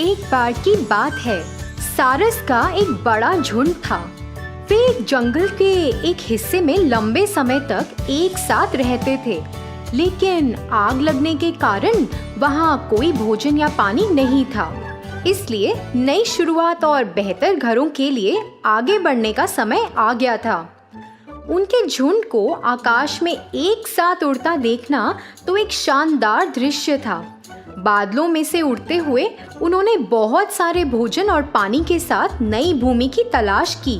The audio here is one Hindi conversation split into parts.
एक बार की बात है। सारस का एक बड़ा झुंड था। वे एक जंगल के एक हिस्से में लंबे समय तक एक साथ रहते थे, लेकिन आग लगने के कारण वहाँ कोई भोजन या पानी नहीं था। इसलिए नई शुरुआत और बेहतर घरों के लिए आगे बढ़ने का समय आ गया था। उनके झुंड को आकाश में एक साथ उड़ता देखना तो एक शानदार दृश्य था। बादलों में से उड़ते हुए उन्होंने बहुत सारे भोजन और पानी के साथ नई भूमि की तलाश की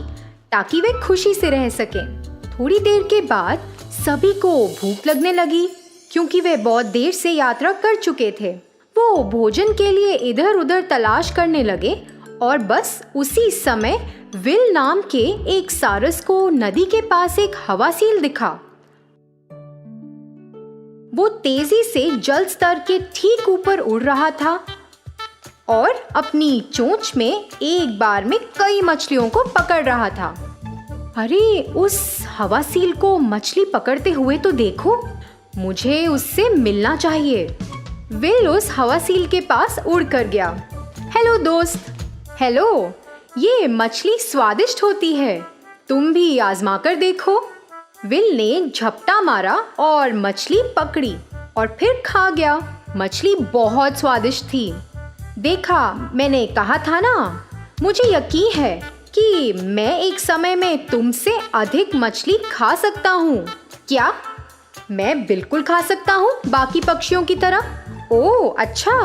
ताकि वे खुशी से रह सकें। थोड़ी देर के बाद सभी को भूख लगने लगी क्योंकि वे बहुत देर से यात्रा कर चुके थे। वो भोजन के लिए इधर उधर तलाश करने लगे और बस उसी समय विल नाम के एक सारस को नदी के पास एक हवासील दिखा। वो तेजी से जल स्तर के ठीक ऊपर उड़ रहा था और अपनी चोंच में एक बार में कई मछलियों को पकड़ रहा था। अरे, उस हवासील को मछली पकड़ते हुए तो देखो, मुझे उससे मिलना चाहिए। विल उस हवासील के पास उड़ कर गया। हेलो दोस्त। हेलो, ये मछली स्वादिष्ट होती है, तुम भी आजमा कर देखो। विल ने झपटा मारा और मछली पकड़ी और फिर खा गया। मछली बहुत स्वादिष्ट थी। देखा, मैंने कहा था ना। मुझे यकीन है कि मैं एक समय में तुमसे अधिक मछली खा सकता हूँ। क्या मैं बिल्कुल खा सकता हूँ बाकी पक्षियों की तरह? ओह अच्छा,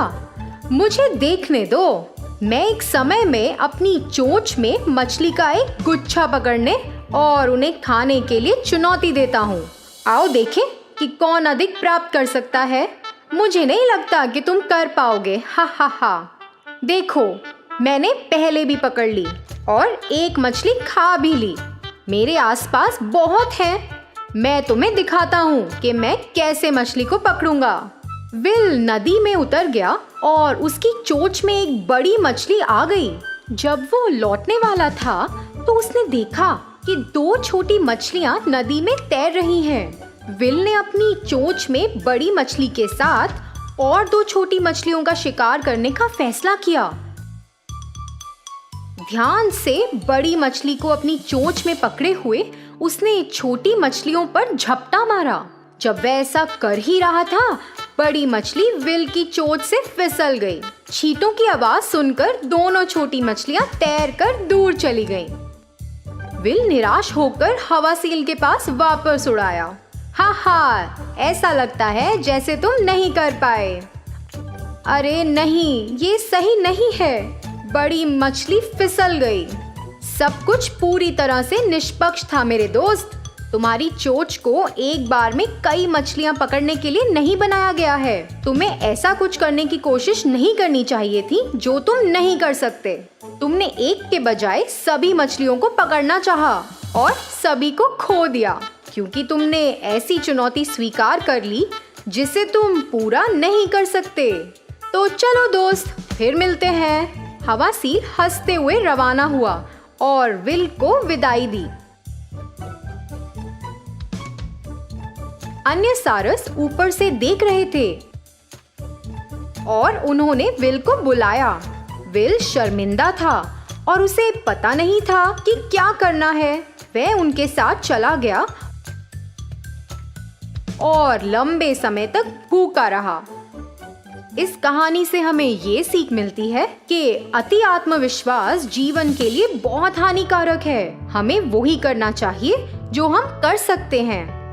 मुझे देखने दो। मैं एक समय में अपनी चोंच में मछली का एक गुच्छा पकड़ने और उन्हें खाने के लिए चुनौती देता हूँ। आओ देखें कि कौन अधिक प्राप्त कर सकता है। मुझे नहीं लगता कि तुम कर पाओगे। हा हा हा। देखो, मैंने पहले भी पकड़ ली और एक मछली खा भी ली। मेरे आसपास बहुत हैं। मैं तुम्हें दिखाता हूँ कि मैं कैसे मछली को पकड़ूंगा। विल नदी में उतर गया और उसकी चोंच में एक बड़ी मछली आ गई। जब वो लौटने वाला था तो उसने देखा कि दो छोटी मछलियां नदी में तैर रही हैं। विल ने अपनी चोंच में बड़ी मछली के साथ और दो छोटी मछलियों का शिकार करने का फैसला किया। ध्यान से बड़ी मछली को अपनी चोंच में पकड़े हुए उसने छोटी मछलियों पर झपटा मारा। जब वह ऐसा कर ही रहा था, बड़ी मछली विल की चोंच से फिसल गई। छींटों की आवाज सुनकर दोनों छोटी मछलियां तैरकर दूर चली गईं। विल निराश होकर हवासील के पास वापस उड़ आया। हा हा, ऐसा लगता है जैसे तुम नहीं कर पाए। अरे नहीं, ये सही नहीं है। बड़ी मछली फिसल गई। सब कुछ पूरी तरह से निष्पक्ष था मेरे दोस्त। तुम्हारी चोंच को एक बार में कई मछलियां पकड़ने के लिए नहीं बनाया गया है। तुम्हें ऐसा कुछ करने की कोशिश नहीं करनी चाहिए थी जो तुम नहीं कर सकते। तुमने एक के बजाय सभी मछलियों को पकड़ना चाहा और सभी को खो दिया क्योंकि तुमने ऐसी चुनौती स्वीकार कर ली जिसे तुम पूरा नहीं कर सकते। तो चलो दोस्त, फिर मिलते हैं। हवासील हंसते हुए रवाना हुआ और विल को विदाई दी। अन्य सारस ऊपर से देख रहे थे और उन्होंने विल को बुलाया। विल शर्मिंदा था और उसे पता नहीं था कि क्या करना है। वह उनके साथ चला गया और लंबे समय तक भूखा रहा। इस कहानी से हमें ये सीख मिलती है कि अति आत्मविश्वास जीवन के लिए बहुत हानिकारक है। हमें वही करना चाहिए जो हम कर सकते हैं।